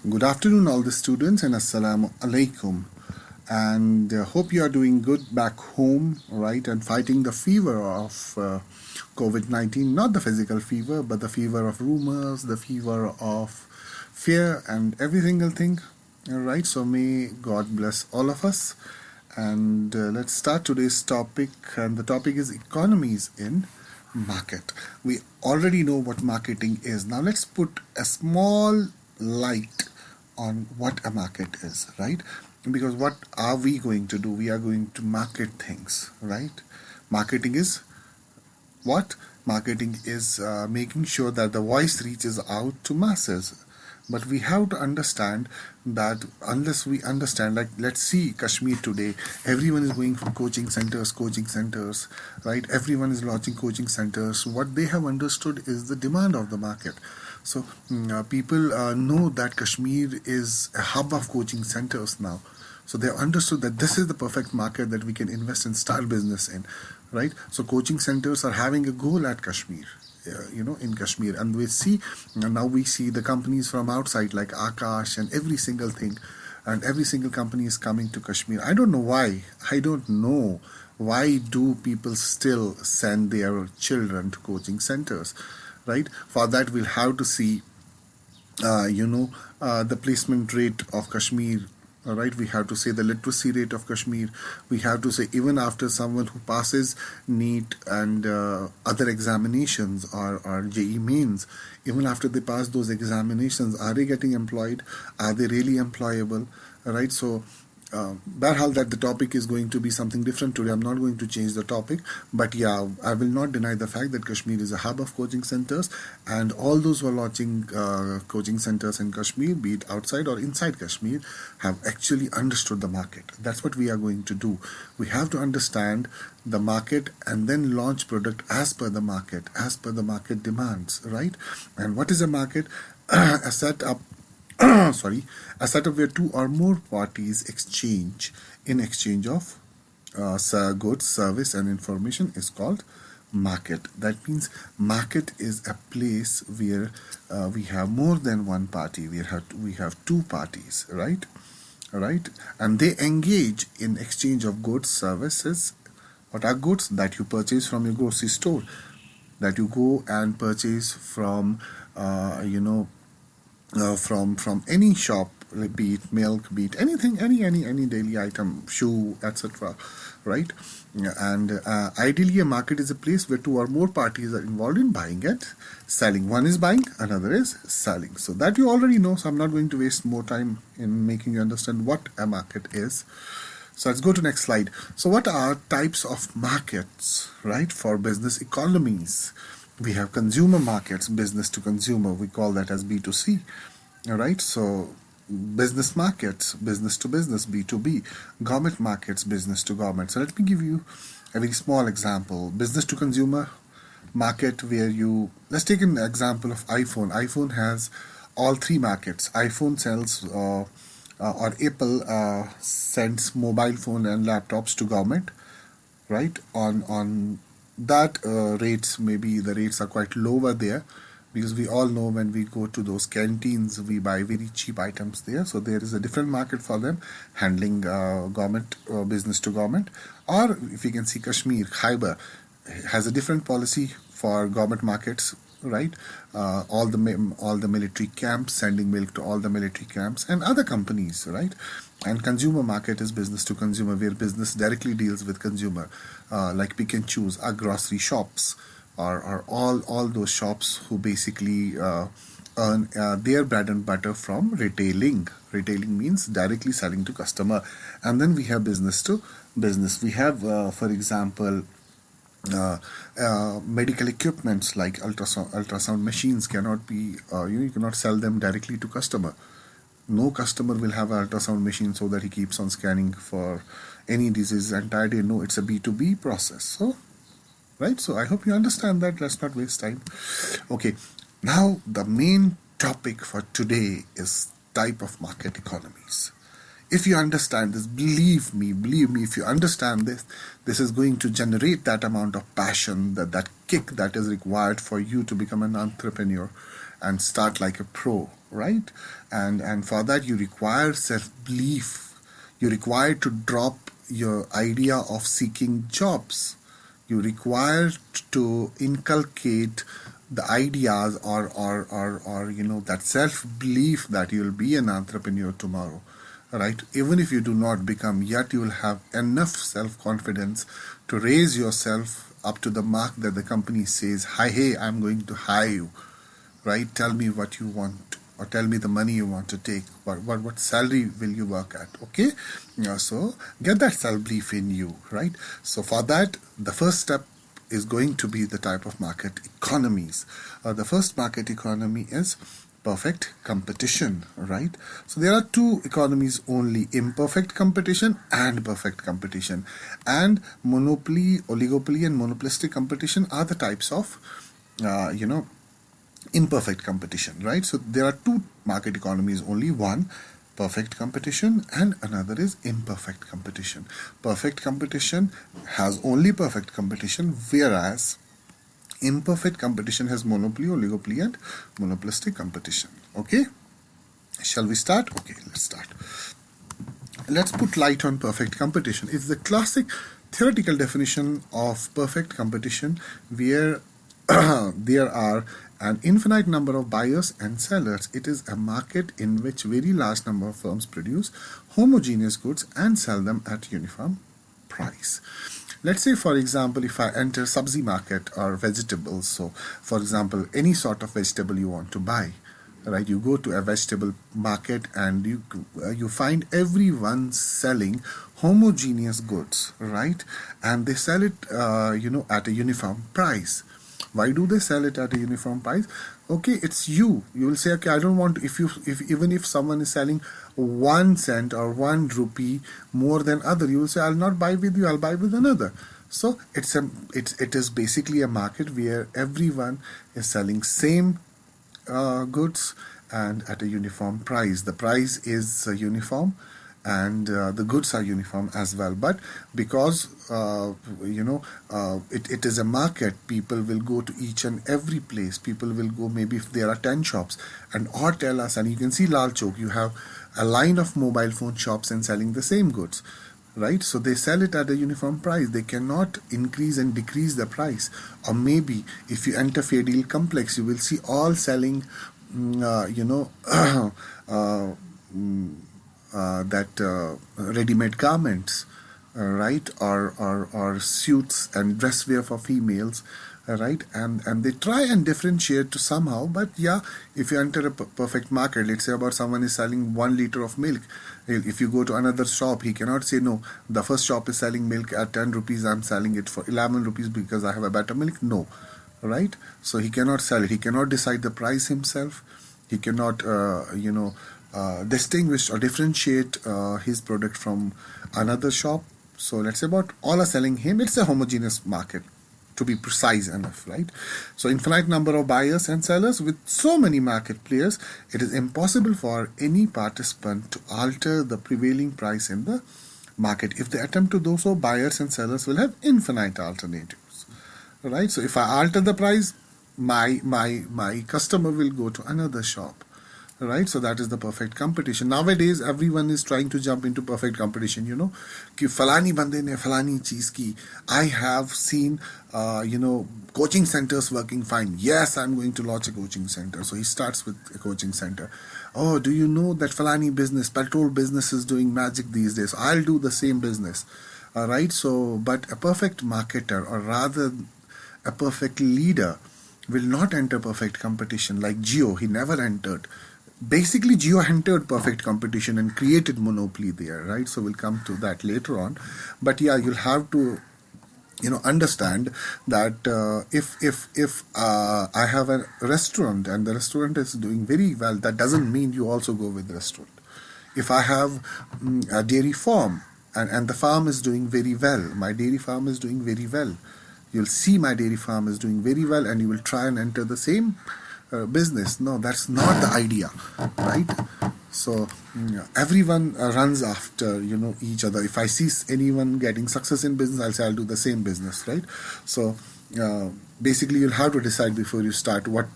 Good afternoon, all the students, and Assalamu alaikum. And hope you are doing good back home, right? And fighting the fever of COVID-19, not the physical fever, but the fever of rumors, the fever of fear, and every single thing, right? So may God bless all of us. And let's start today's topic. And the topic is economies in market. We already know what marketing is. Now let's put a small light on what a market is, right? Because what are we going to do? We are going to market things, right? Marketing is what? Marketing is making sure that the voice reaches out to masses. But we have to understand that unless we understand, like let's see Kashmir today, everyone is going for coaching centers, right? Everyone is launching coaching centers. What they have understood is the demand of the market. So people know that Kashmir is a hub of coaching centers now. So they have understood that this is the perfect market that we can invest and start business in, right? So coaching centers are having a goal at Kashmir, in Kashmir, and now we see the companies from outside like Akash and every single thing, and every single company is coming to Kashmir. I don't know why. I don't know why do people still send their children to coaching centers, right? For that, we'll have to see the placement rate of Kashmir. All right, we have to say the literacy rate of Kashmir. We have to say even after someone who passes NEET and other examinations or JE mains, even after they pass those examinations, are they getting employed? Are they really employable? All right, so Barhal, that the topic is going to be something different today. I'm not going to change the topic, but yeah, I will not deny the fact that Kashmir is a hub of coaching centers, and all those who are launching coaching centers in Kashmir, be it outside or inside Kashmir, have actually understood the market. That's what we are going to do. We have to understand the market and then launch product as per the market, as per the market demands, right? And what is a market? A setup sorry, a setup where two or more parties exchange of goods, service, and information is called market. That means market is a place where we have more than one party. We have two parties, right? Right, and they engage in exchange of goods, services. What are goods? That you purchase from your grocery store, that you go and purchase from, from any shop, like be it milk, be it anything, any daily item, shoe, etc. Right? And ideally, a market is a place where two or more parties are involved in buying and selling. One is buying, another is selling. So that you already know. So I'm not going to waste more time in making you understand what a market is. So let's go to next slide. So what are types of markets, right, for business economies? We have consumer markets, business to consumer. We call that as B2C. All right. So business markets, business to business, B2B. Government markets, business to government. So let me give you a very small example. Business to consumer market, where let's take an example of iPhone. iPhone has all three markets. iPhone sells or Apple sends mobile phone and laptops to government, right? On that rates, maybe the rates are quite lower there, because we all know when we go to those canteens, we buy very cheap items there. So there is a different market for them handling government, business to government. Or if you can see, Kashmir, Khyber has a different policy for government markets, right? All the military camps, sending milk to all the military camps and other companies, right? And consumer market is business to consumer, where business directly deals with consumer, like pick and choose, our grocery shops, or all those shops who basically earn their bread and butter from retailing. Retailing means directly selling to customer. And then we have business to business. We have, for example, medical equipments like ultrasound machines cannot be you cannot sell them directly to customer. No customer will have an ultrasound machine so that he keeps on scanning for any disease entire day. No, it's a B2B process. So right, so I hope you understand that. Let's not waste time. Okay, now the main topic for today is type of market economies. If you understand this, believe me, if you understand this is going to generate that amount of passion, that kick that is required for you to become an entrepreneur and start like a pro, right? And for that you require self-belief. You require to drop your idea of seeking jobs. You require to inculcate the ideas or that self-belief that you'll be an entrepreneur tomorrow, right? Even if you do not become, yet you will have enough self-confidence to raise yourself up to the mark that the company says, hi, hey, I'm going to hire you, right? Tell me what you want, or tell me the money you want to take. What salary will you work at? Okay, so get that self belief in you, right? So for that, the first step is going to be the type of market economies. The first market economy is perfect competition, right? So there are two economies only: imperfect competition and perfect competition. And monopoly, oligopoly, and monopolistic competition are the types of uh, you know imperfect competition, right? So there are two market economies only: one perfect competition and another is imperfect competition. Perfect competition has only perfect competition, whereas imperfect competition has monopoly, oligopoly, and monopolistic competition. Okay, shall we start? Okay, let's start. Let's put light on perfect competition. It's the classic theoretical definition of perfect competition where there are an infinite number of buyers and sellers. It is a market in which very large number of firms produce homogeneous goods and sell them at uniform price. Let's say, for example, if I enter sabzi market or vegetables, so for example, any sort of vegetable you want to buy, right? You go to a vegetable market and you find everyone selling homogeneous goods, right? And they sell it, at a uniform price. Why do they sell it at a uniform price? Okay, it's you. You will say, okay, I don't want to, if even if someone is selling 1 cent or 1 rupee more than other, you will say, I'll not buy with you, I'll buy with another. So it is basically a market where everyone is selling same goods and at a uniform price. The price is uniform and the goods are uniform as well. But because it is a market, people will go to each and every place. People will go, maybe if there are 10 shops, and or tell us, and you can see Lal Chowk, you have a line of mobile phone shops and selling the same goods, right? So they sell it at a uniform price. They cannot increase and decrease the price. Or maybe if you enter Fair Deal Complex, you will see all selling, that ready-made garments, right? Or suits and dress wear for females, right? And they try and differentiate to somehow. But yeah, if you enter a perfect market, let's say about someone is selling 1 liter of milk, if you go to another shop, he cannot say, no, the first shop is selling milk at 10 rupees, I'm selling it for 11 rupees because I have a better milk. No, right? So he cannot sell it. He cannot decide the price himself. He cannot distinguish or differentiate his product from another shop. So let's say about all are selling him. It's a homogeneous market, to be precise enough, right? So infinite number of buyers and sellers with so many market players, it is impossible for any participant to alter the prevailing price in the market. If they attempt to do so, buyers and sellers will have infinite alternatives, right? So if I alter the price, my customer will go to another shop, right? So that is the perfect competition. Nowadays everyone is trying to jump into perfect competition, कि फलानी बंदे ने फलानी चीज की. I have seen coaching centers working fine. Yes, I'm going to launch a coaching center. So he starts with a coaching center. Oh, do you know that falani business, petrol business, is doing magic these days? I'll do the same business. All right. So but a perfect marketer, or rather a perfect leader, will not enter perfect competition. Like Geo, he never entered. Basically, Geo entered perfect competition and created monopoly there, right? So we'll come to that later on. But yeah, you'll have to understand that if I have a restaurant and the restaurant is doing very well, that doesn't mean you also go with the restaurant. If I have a dairy farm and the farm is doing very well, my dairy farm is doing very well, you'll see my dairy farm is doing very well and you will try and enter the same business. No, that's not the idea, right? So everyone runs after each other. If I see anyone getting success in business, I'll say I'll do the same business, right? So basically you'll have to decide before you start what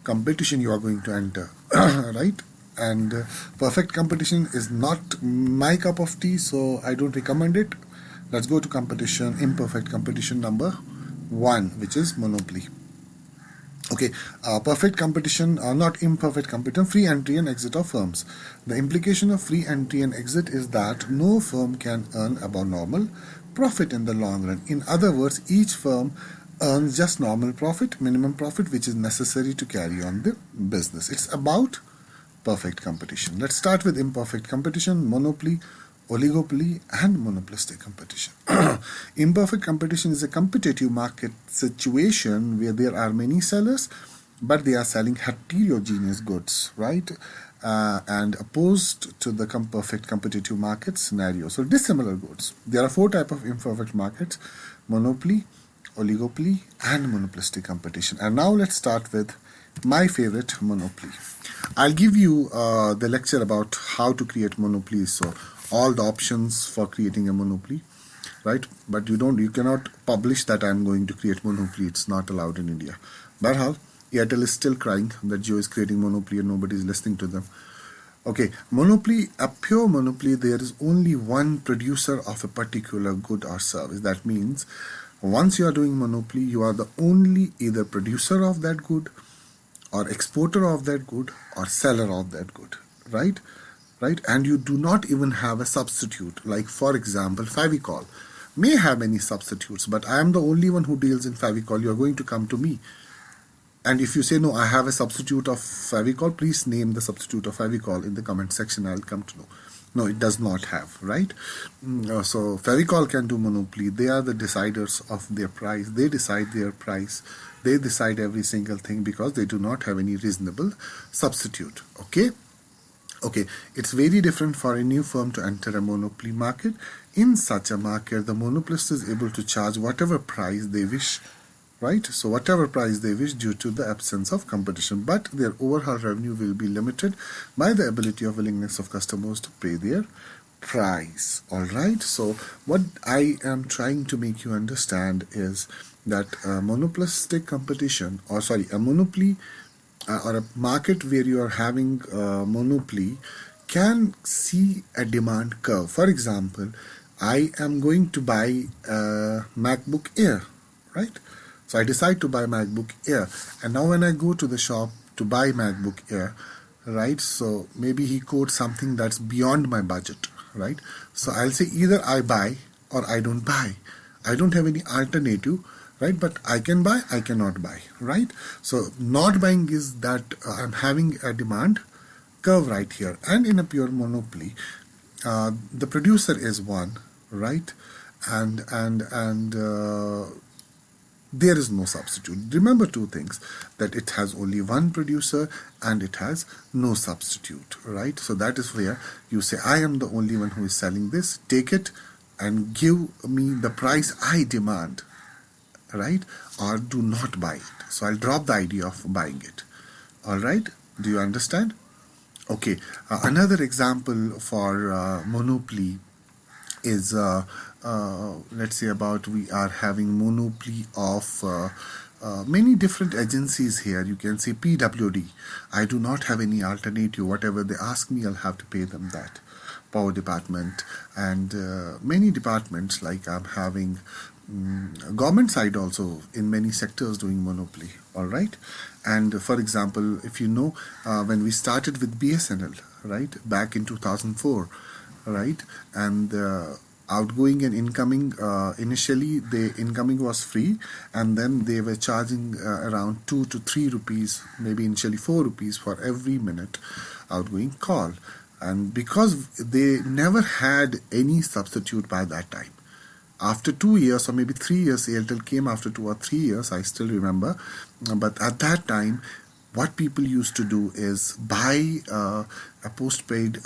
competition you are going to enter. Right? And perfect competition is not my cup of tea, so I don't recommend it. Let's go to competition, imperfect competition number 1, which is monopoly. Okay, perfect competition, not imperfect competition, free entry and exit of firms. The implication of free entry and exit is that no firm can earn above normal profit in the long run. In other words, each firm earns just normal profit, minimum profit, which is necessary to carry on the business. It's about perfect competition. Let's start with imperfect competition, monopoly, oligopoly, and monopolistic competition. Imperfect competition is a competitive market situation where there are many sellers, but they are selling heterogeneous goods, right? And opposed to the perfect competitive market scenario. So dissimilar goods. There are 4 types of imperfect markets: monopoly, oligopoly, and monopolistic competition. And now let's start with my favorite, monopoly. I'll give you the lecture about how to create monopolies. So all the options for creating a monopoly, right? But you cannot publish that I'm going to create monopoly. It's not allowed in India. Barhal, Airtel is still crying that Jio is creating monopoly and nobody is listening to them. Okay, monopoly, a pure monopoly, there is only one producer of a particular good or service. That means once you are doing monopoly, you are the only either producer of that good or exporter of that good or seller of that good, right? Right? And you do not even have a substitute. Like, for example, Favicol may have many substitutes, but I am the only one who deals in Favicol. You are going to come to me. And if you say, no, I have a substitute of Favicol, please name the substitute of Favicol in the comment section. I'll come to know. No, it does not have, right? So Favicol can do monopoly. They are the deciders of their price. They decide their price. They decide every single thing because they do not have any reasonable substitute. Okay? Okay, it's very different for a new firm to enter a monopoly market. In such a market, the monopolist is able to charge whatever price they wish, right? So whatever price they wish due to the absence of competition, but their overall revenue will be limited by the ability of willingness of customers to pay their price. All right, so what I am trying to make you understand is that monopolistic competition, or sorry, a monopoly or a market where you are having monopoly can see a demand curve. For example, I am going to buy a MacBook Air, right? So I decide to buy MacBook Air, and now when I go to the shop to buy MacBook Air, right? So maybe he quotes something that's beyond my budget, right? So I'll say either I buy or I don't buy. I don't have any alternative, right? But I can buy, I cannot buy, right? So not buying is that I'm having a demand curve right here. And in a pure monopoly, the producer is one, right? And there is no substitute. Remember 2 things, that it has only one producer and it has no substitute, right? So that is where you say, I am the only one who is selling this. Take it and give me the price I demand, right? Or do not buy it. So I'll drop the idea of buying it. All right? Do you understand? Okay. Another example for monopoly is let's say about we are having monopoly of many different agencies here. You can say PWD. I do not have any alternative. Whatever they ask me, I'll have to pay them that. Power department and many departments, like I'm having government side also in many sectors doing monopoly. All right. And for example, if you know, when we started with BSNL, right, back in 2004, right, and outgoing and incoming, initially the incoming was free, and then they were charging around 2 to 3 rupees, maybe initially 4 rupees for every minute outgoing call. And because they never had any substitute by that time, after 2 years or maybe 3 years, Airtel came after 2 or 3 years, I still remember. But at that time, what people used to do is buy a postpaid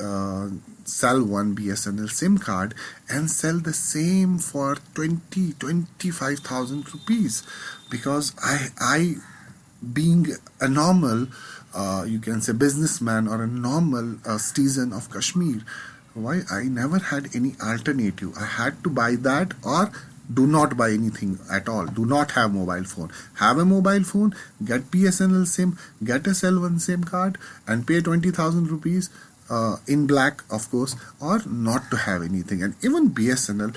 sell one BSNL SIM card and sell the same for 25,000 rupees, because I being a normal you can say businessman or a normal citizen of Kashmir, why I never had any alternative. I had to buy that or Do not buy anything at all. Do not have mobile phone. Have a mobile phone, get BSNL SIM, get a cell 1 SIM card, and pay 20,000 rupees in black, of course, or not to have anything. And even BSNL,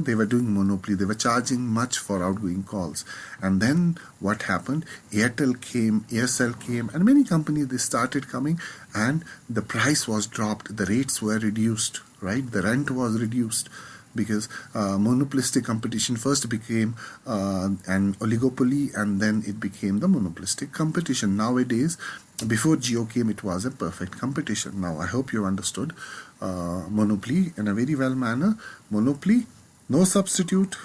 they were doing monopoly. They were charging much for outgoing calls. And then what happened? Airtel came, Aircell came, and many companies, they started coming, and the price was dropped. The rates were reduced, right? The rent was reduced, because monopolistic competition first became an oligopoly, and then it became the monopolistic competition. Nowadays, before Geo came, it was a perfect competition. Now, I hope you understood monopoly in a very well manner. Monopoly, no substitute,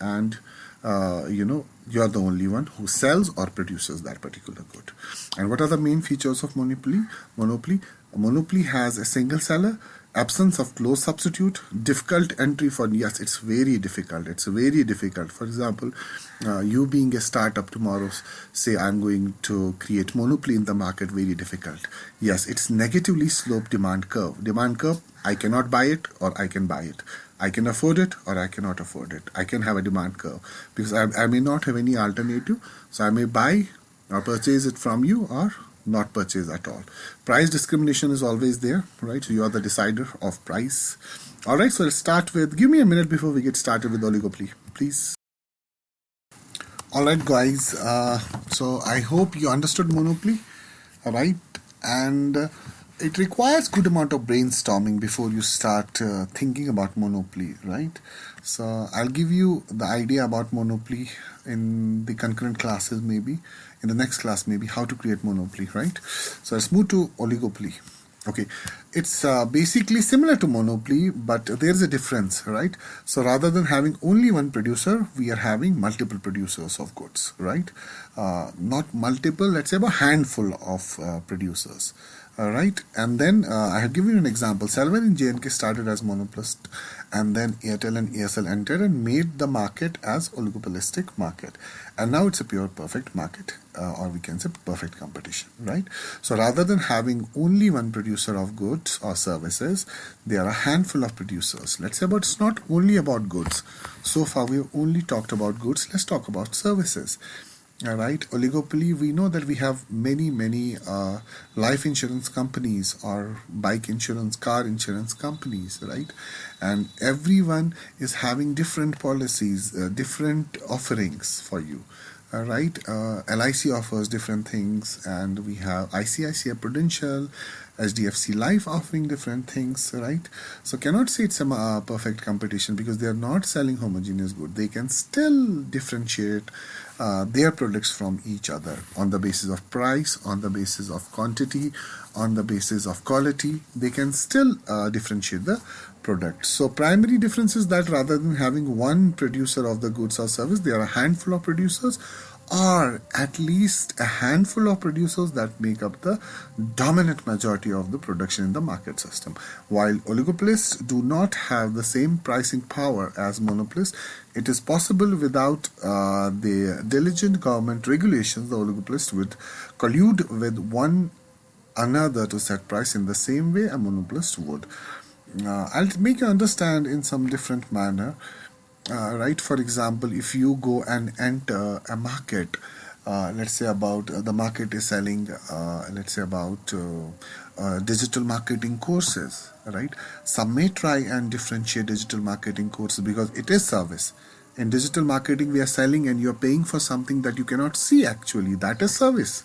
and you're the only one who sells or produces that particular good. And what are the main features of monopoly? Monopoly has a single seller, absence of close substitute, difficult entry for, yes, it's very difficult. It's very difficult. For example, you being a startup tomorrow, say I'm going to create monopoly in the market, very difficult. Yes, it's negatively sloped demand curve. Demand curve, I cannot buy it or I can buy it. I can afford it or I cannot afford it. I can have a demand curve because I may not have any alternative. So I may buy or purchase it from you or not purchase at all. Price discrimination is always there, right? So you are the decider of price. All right, so let's start with, give me a minute before we get started with oligopoly, please. All right, guys. So I hope you understood monopoly, all right? And it requires good amount of brainstorming before you start thinking about monopoly, right? So I'll give you the idea about monopoly in the concurrent classes, maybe in the next class, maybe how to create monopoly, right? So let's move to oligopoly. Okay, it's basically similar to monopoly, but there's a difference, right? So rather than having only one producer, we are having multiple producers of goods, right? Not multiple, let's say a handful of producers. All right, and then I have given you an example. Selvan in JNK started as monopolist, and then Airtel and ASL entered and made the market as oligopolistic market, and now it's a pure perfect market, or we can say perfect competition, right? So rather than having only one producer of goods or services, there are a handful of producers. Let's say, but it's not only about goods. So far, we've only talked about goods. Let's talk about services. All right, oligopoly, we know that we have many life insurance companies or bike insurance, car insurance companies, right? And everyone is having different policies, different offerings for you. All right, LIC offers different things, and we have ICICI Prudential, HDFC Life offering different things, right? So cannot say it's a perfect competition because they are not selling homogeneous good. They can still differentiate their products from each other on the basis of price, on the basis of quantity, on the basis of quality. They can still differentiate the product. So primary difference is that rather than having one producer of the goods or service, there are a handful of producers, or at least a handful of producers that make up the dominant majority of the production in the market system. While oligopolists do not have the same pricing power as monopolists, it is possible without the diligent government regulations, the oligopolist would collude with one another to set price in the same way a monopolist would. I'll make you understand in some different manner. Right, for example, if you go and enter a market, let's say about the market is selling, let's say about digital marketing courses, right? Some may try and differentiate digital marketing courses because it is service. In digital marketing, we are selling and you're paying for something that you cannot see actually. That is service.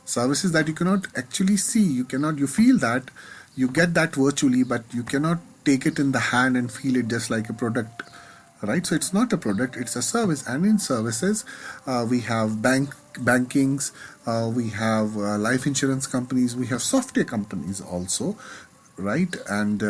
Services that you cannot actually see. You feel that, you get that virtually, but you cannot take it in the hand and feel it just like a product. Right, so it's not a product, it's a service. And in services, we have bankings, we have life insurance companies, we have software companies also, right? And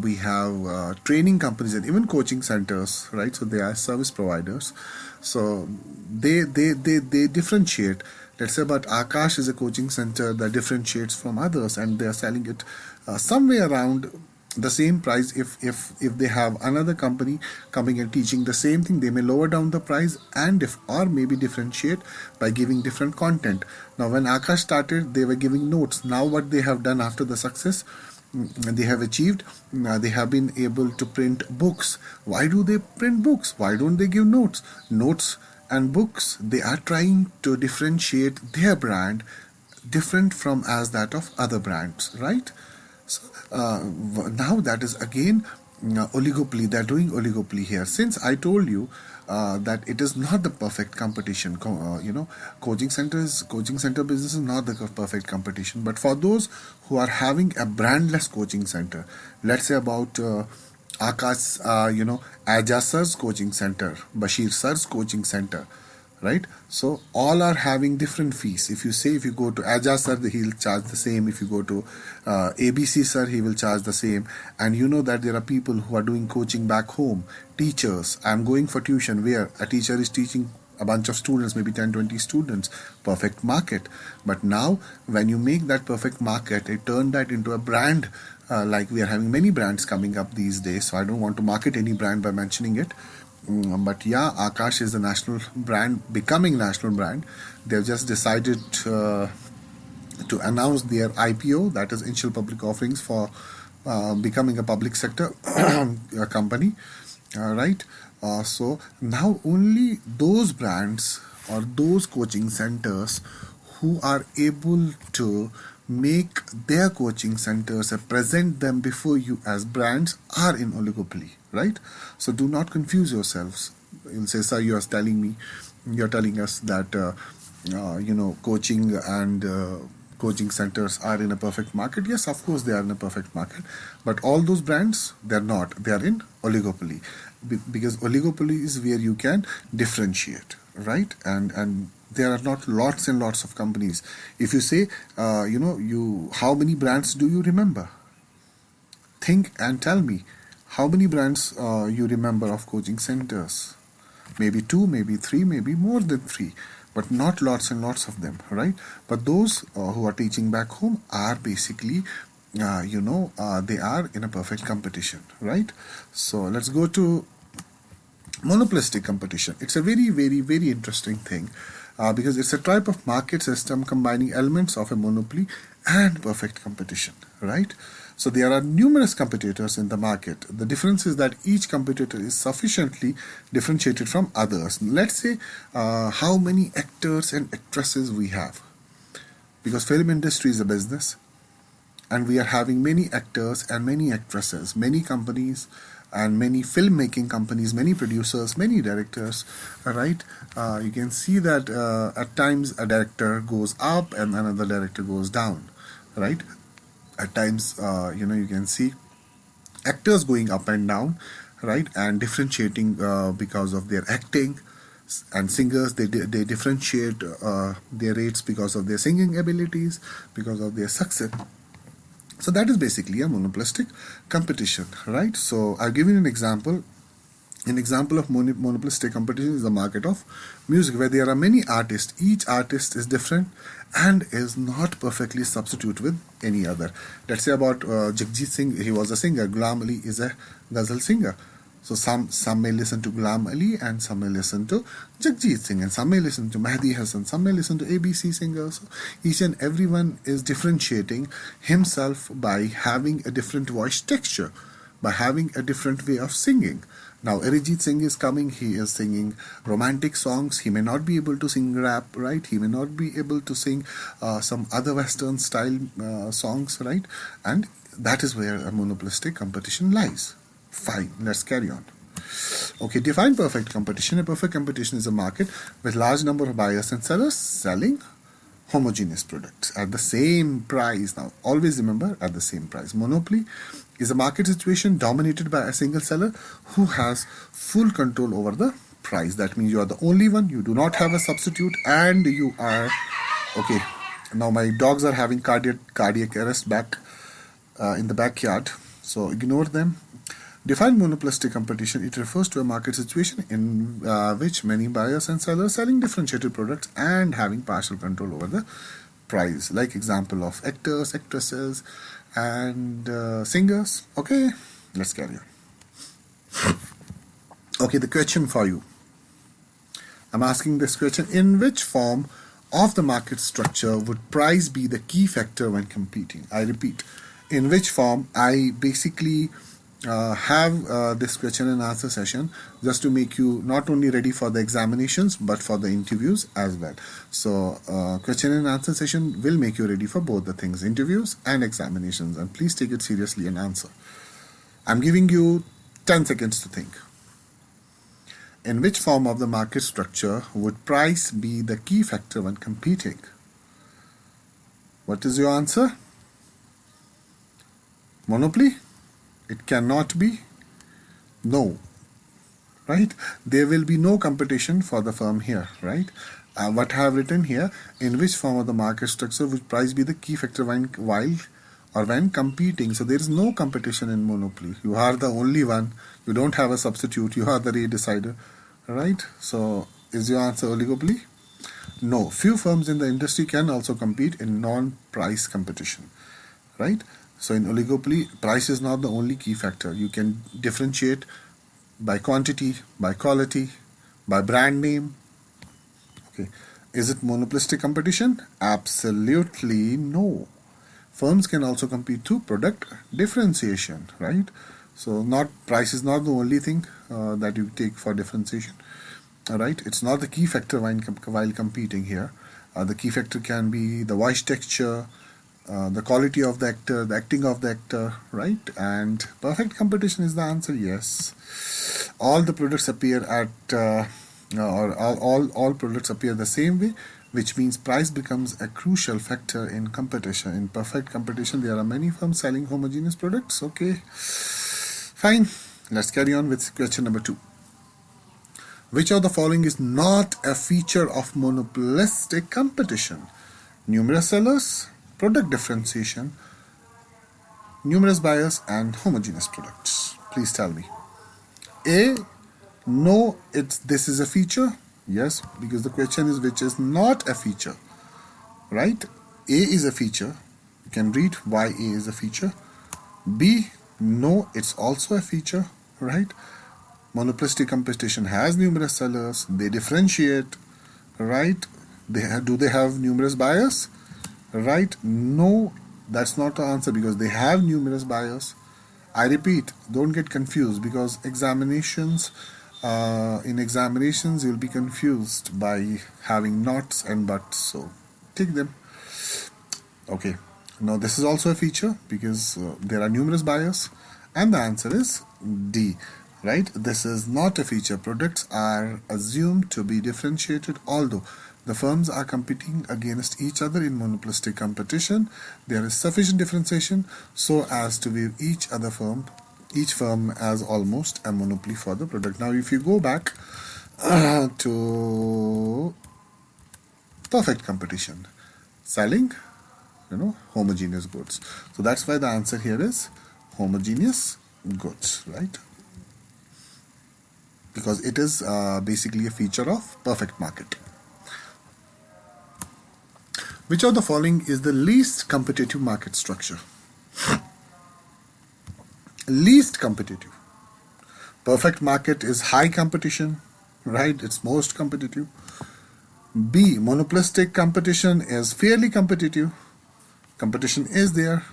we have training companies and even coaching centers, right? So they are service providers. So they differentiate. Let's say about Akash is a coaching center that differentiates from others, and they are selling it somewhere around the same price. If they have another company coming and teaching the same thing, they may lower down the price and or maybe differentiate by giving different content. Now when Akash started, they were giving notes. Now what they have done after the success, they have achieved. They have been able to print books. Why do they print books? Why don't they give notes? Notes and books, they are trying to differentiate their brand different from as that of other brands, right? So now that is again oligopoly. They're doing oligopoly here. Since I told you that it is not the perfect competition, coaching center business is not the perfect competition. But for those who are having a brandless coaching center, let's say about Akash, Aja sir's coaching center, Bashir sir's coaching center, right? So all are having different fees. If you go to Aja sir, he'll charge the same. If you go to ABC sir, he will charge the same. And you know that there are people who are doing coaching back home, teachers. I'm going for tuition where a teacher is teaching a bunch of students, maybe 10, 20 students, perfect market. But now when you make that perfect market, it turned that into a brand. Like we are having many brands coming up these days, so I don't want to market any brand by mentioning it. But yeah, Akash is a national brand, becoming national brand. They've just decided to announce their IPO, that is initial public offerings for becoming a public sector company, right? So now only those brands or those coaching centers who are able to make their coaching centers and present them before you as brands are in oligopoly, right? So do not confuse yourselves. You'll say, sir, you're telling us that coaching and coaching centers are in a perfect market. Yes, of course they are in a perfect market, but all those brands, they're not. They are in oligopoly, because oligopoly is where you can differentiate, right? And there are not lots and lots of companies. If you say, how many brands do you remember? Think and tell me, how many brands you remember of coaching centers? Maybe two, maybe three, maybe more than three, but not lots and lots of them, right? But those who are teaching back home are basically, they are in a perfect competition, right? So let's go to monopolistic competition. It's a very, very, very interesting thing because it's a type of market system combining elements of a monopoly and perfect competition, right? So there are numerous competitors in the market. The difference is that each competitor is sufficiently differentiated from others. Let's say how many actors and actresses we have, because film industry is a business, and we are having many actors and many actresses, many companies and many filmmaking companies, many producers, many directors, right? You can see that at times a director goes up and another director goes down, right? At times, you can see actors going up and down, right? And differentiating because of their acting. And singers, they differentiate their rates because of their singing abilities, because of their success. So that is basically a monopolistic competition, right? So I'll give you an example. An example of monopolistic competition is the market of music, where there are many artists. Each artist is different and is not perfectly substitute with any other. Let's say about Jagjit Singh, he was a singer. Ghulam Ali is a ghazal singer. So some may listen to Ghulam Ali and some may listen to Jagjit Singh, and some may listen to Mehdi Hassan, some may listen to ABC singers. So each and everyone is differentiating himself by having a different voice texture, by having a different way of singing. Now Arijit Singh is coming, he is singing romantic songs. He may not be able to sing rap, right? He may not be able to sing some other Western style songs, right? And that is where a monopolistic competition lies. Fine, let's carry on. Okay, define perfect competition. A perfect competition is a market with large number of buyers and sellers selling homogeneous products at the same price. Now, always remember, at the same price. Monopoly is a market situation dominated by a single seller who has full control over the price. That means you are the only one, you do not have a substitute, and you are... Okay, now my dogs are having cardiac arrest back in the backyard, so ignore them. Define monopolistic competition. It refers to a market situation in which many buyers and sellers selling differentiated products and having partial control over the price. Like example of actors, actresses, and singers. Okay, let's carry on. Okay, the question for you. I'm asking this question. In which form of the market structure would price be the key factor when competing? I repeat. in which form I basically have this question and answer session just to make you not only ready for the examinations but for the interviews as well. So question and answer session will make you ready for both the things, interviews and examinations, and please take it seriously and answer. I'm giving you 10 seconds to think. In which form of the market structure would price be the key factor when competing? What is your answer? Monopoly? It cannot be. No. Right? There will be no competition for the firm here. Right? What I have written here, in which form of the market structure would price be the key factor when competing. So there is no competition in monopoly. You are the only one. You don't have a substitute. You are the rate decider. Right? So is your answer oligopoly? No. Few firms in the industry can also compete in non-price competition. Right? So in oligopoly, price is not the only key factor. You can differentiate by quantity, by quality, by brand name. Okay. Is it monopolistic competition? Absolutely no. Firms can also compete through product differentiation, right? So not price is not the only thing that you take for differentiation. All right, it's not the key factor while competing here. The key factor can be the voice texture, the quality of the actor, the acting of the actor, right? And perfect competition is the answer. Yes, all the products appear all products appear the same way, which means price becomes a crucial factor in competition. In perfect competition, there are many firms selling homogeneous products. Okay, fine. Let's carry on with question number 2. Which of the following is not a feature of monopolistic competition? Numerous sellers, product differentiation, numerous buyers, and homogeneous products. Please tell me. A, no, this is a feature. Yes, because the question is which is not a feature. Right? A is a feature. You can read why A is a feature. B, no, it's also a feature. Right? Monopolistic competition has numerous sellers. They differentiate, right? Do they have numerous buyers? Right? No, that's not the answer because they have numerous buyers. I repeat, don't get confused because in examinations you'll be confused by having nots and buts. So take them. Okay. Now this is also a feature because there are numerous buyers, and the answer is D. Right? This is not a feature. Products are assumed to be differentiated, although the firms are competing against each other in monopolistic competition. There is sufficient differentiation so as to view each firm as almost a monopoly for the product. Now, if you go back to perfect competition, selling, homogeneous goods. So that's why the answer here is homogeneous goods, right? Because it is basically a feature of perfect market. Which of the following is the least competitive market structure? Least competitive. Perfect market is high competition, right? It's most competitive. B, monopolistic competition is fairly competitive. Competition is there.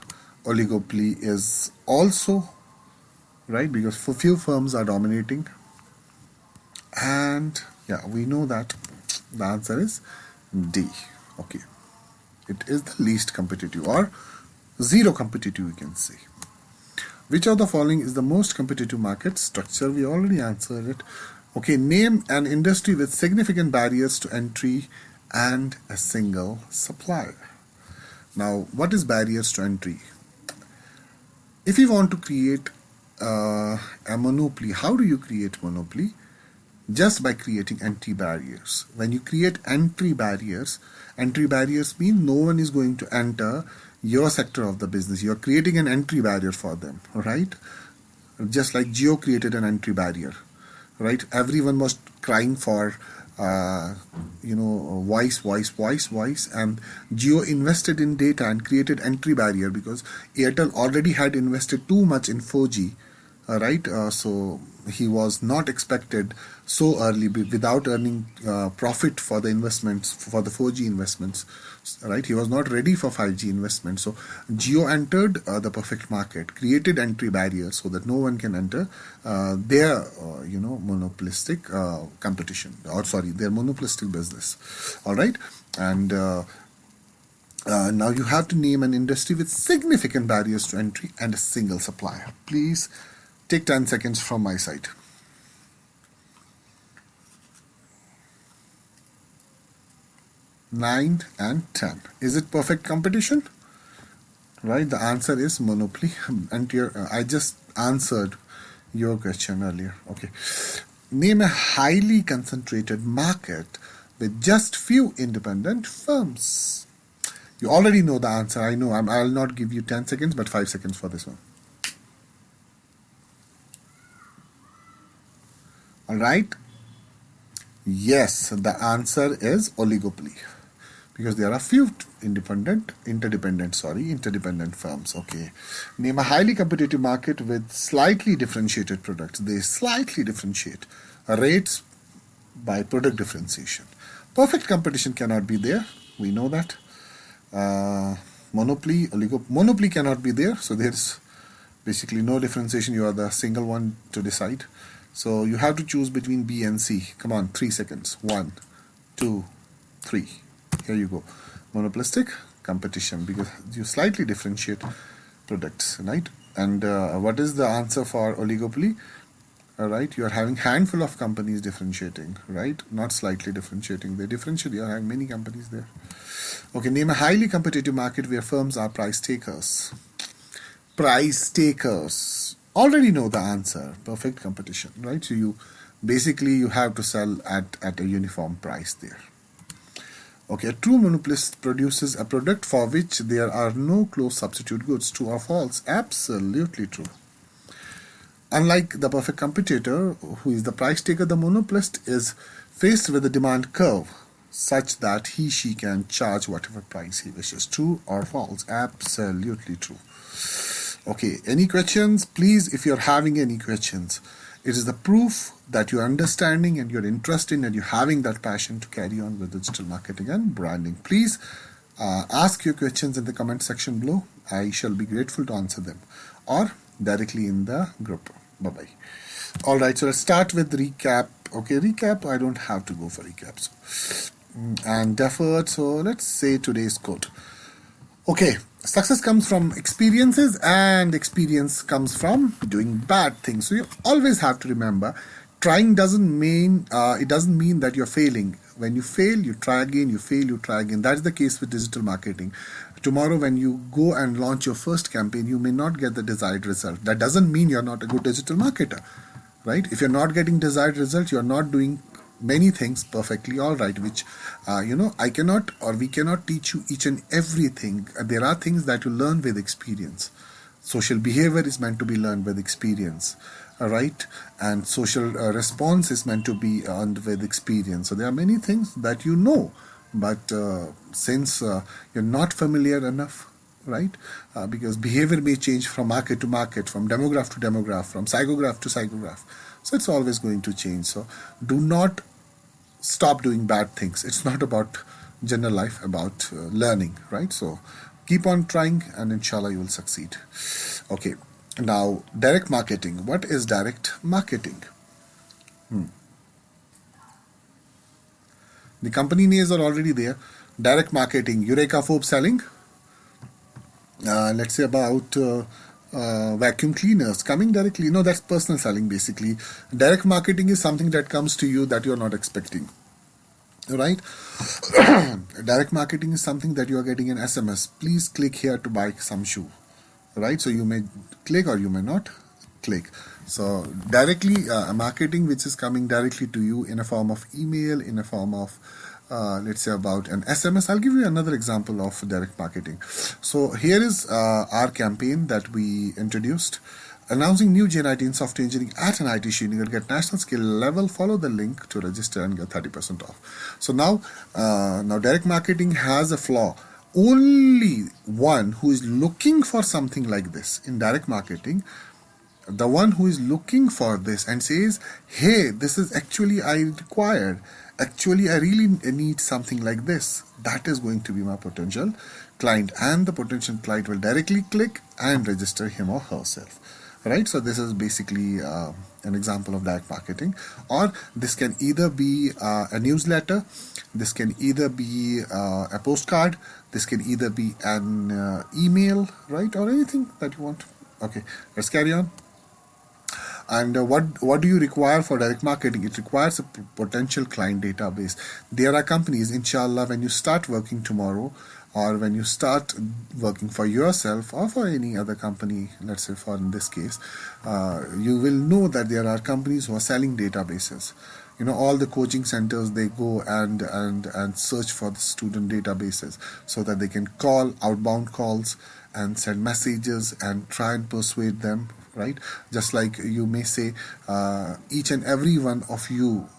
Oligopoly is also, right? Because few firms are dominating. And yeah, we know that the answer is D. Okay. It is the least competitive or zero competitive, you can say. Which of the following is the most competitive market structure? We already answered it. Okay, name an industry with significant barriers to entry and a single supplier. Now, what is barriers to entry? If you want to create a monopoly, how do you create monopoly? Just by creating entry barriers. When you create entry barriers mean no one is going to enter your sector of the business. You're creating an entry barrier for them, right? Just like Jio created an entry barrier, right? Everyone was crying for voice, and Jio invested in data and created entry barrier because Airtel already had invested too much in 4G, right? So he was not expected so early without earning profit for the investments, for the 4G investments, right? He was not ready for 5G investments. So Geo entered the perfect market, created entry barriers so that no one can enter their monopolistic competition, or sorry, their monopolistic business. All right. And now you have to name an industry with significant barriers to entry and a single supplier. Please take 10 seconds from my side. 9 and 10. Is it perfect competition? Right, the answer is monopoly. And I just answered your question earlier. Okay. Name a highly concentrated market with just few independent firms. You already know the answer. I know. I'll not give you 10 seconds, but 5 seconds for this one. All right. Yes, the answer is oligopoly, because there are few interdependent firms. Okay. Name a highly competitive market with slightly differentiated products. They slightly differentiate rates by product differentiation. Perfect competition cannot be there. We know that. Monopoly cannot be there. So there's basically no differentiation. You are the single one to decide. So you have to choose between B and C. Come on, 3 seconds. 1, 2, 3. Here you go. Monopolistic competition, because you slightly differentiate products, right? And what is the answer for oligopoly? Right, you are having handful of companies differentiating, right? Not slightly differentiating. They differentiate. You are having many companies there. Okay, name a highly competitive market where firms are price takers. Price takers. Already know the answer. Perfect competition, right? So you have to sell at a uniform price there. Okay, a true monopolist produces a product for which there are no close substitute goods. True or false? Absolutely true. Unlike the perfect competitor, who is the price taker, the monopolist is faced with a demand curve such that she can charge whatever price he wishes. True or false? Absolutely true. Okay, any questions? Please, if you're having any questions, it is the proof that you're understanding and you're interested and you're having that passion to carry on with digital marketing and branding. Please ask your questions in the comment section below. I shall be grateful to answer them, or directly in the group. Bye-bye. All right, so let's start with recap. Okay, recap, I don't have to go for recaps. And deferred, so let's say today's quote. Okay, success comes from experiences and experience comes from doing bad things. So you always have to remember, trying doesn't mean that you're failing. When you fail, you try again, you fail, you try again. That's the case with digital marketing. Tomorrow when you go and launch your first campaign, you may not get the desired result. That doesn't mean you're not a good digital marketer, right? If you're not getting desired results, you're not doing many things perfectly all right, which I cannot, or we cannot teach you each and everything. There are things that you learn with experience. Social behavior is meant to be learned with experience, right? And social response is meant to be earned with experience. So there are many things that you know, but since you're not familiar enough, right? Because behavior may change from market to market, from demograph to demograph, from psychograph to psychograph. So it's always going to change. So do not stop doing bad things. It's not about general life, about learning, right? So keep on trying and inshallah you will succeed. Okay, now direct marketing. What is direct marketing? The company names are already there. Direct marketing, Eureka Fob selling. Let's say about vacuum cleaners coming directly. No, that's personal selling basically. Direct marketing is something that comes to you that you're not expecting, right? Direct marketing is something that you are getting an SMS. Please click here to buy some shoe, right? So you may click or you may not click. So directly marketing which is coming directly to you in a form of email, in a form of let's say about an SMS. I'll give you another example of direct marketing. So here is our campaign that we introduced. Announcing new Gen IT in software engineering at an IT Srinagar. You will get national skill level. Follow the link to register and get 30% off. So now direct marketing has a flaw. Only one who is looking for something like this in direct marketing The one who is looking for this and says, hey, this is actually I required. Actually, I really need something like this. That is going to be my potential client, and the potential client will directly click and register him or herself. Right? So, this is basically an example of direct marketing. Or this can either be a newsletter, this can either be a postcard, this can either be an email, right? Or anything that you want. Okay, let's carry on. And what do you require for direct marketing? It requires a potential client database. There are companies, inshallah, when you start working tomorrow, or when you start working for yourself or for any other company, let's say for in this case, you will know that there are companies who are selling databases. All the coaching centers, they go and search for the student databases so that they can call outbound calls and send messages and try and persuade them, right? Just like you may say, each and every one of you,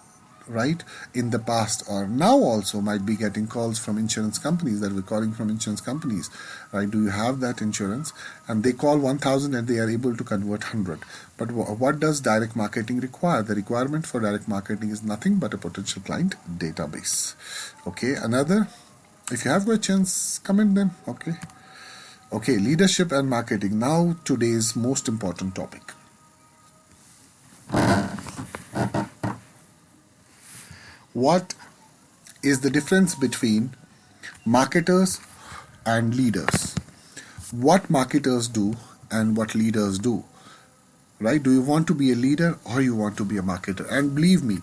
right, in the past or now also might be getting calls from insurance companies, that we're calling from insurance companies, right? Do you have that insurance? And they call 1,000 and they are able to convert 100. But what does direct marketing require? The requirement for direct marketing is nothing but a potential client database. Okay, another, if you have questions, comment them. Okay, leadership and marketing. Now today's most important topic. What is the difference between marketers and leaders? What marketers do and what leaders do, right? Do you want to be a leader or you want to be a marketer? And believe me,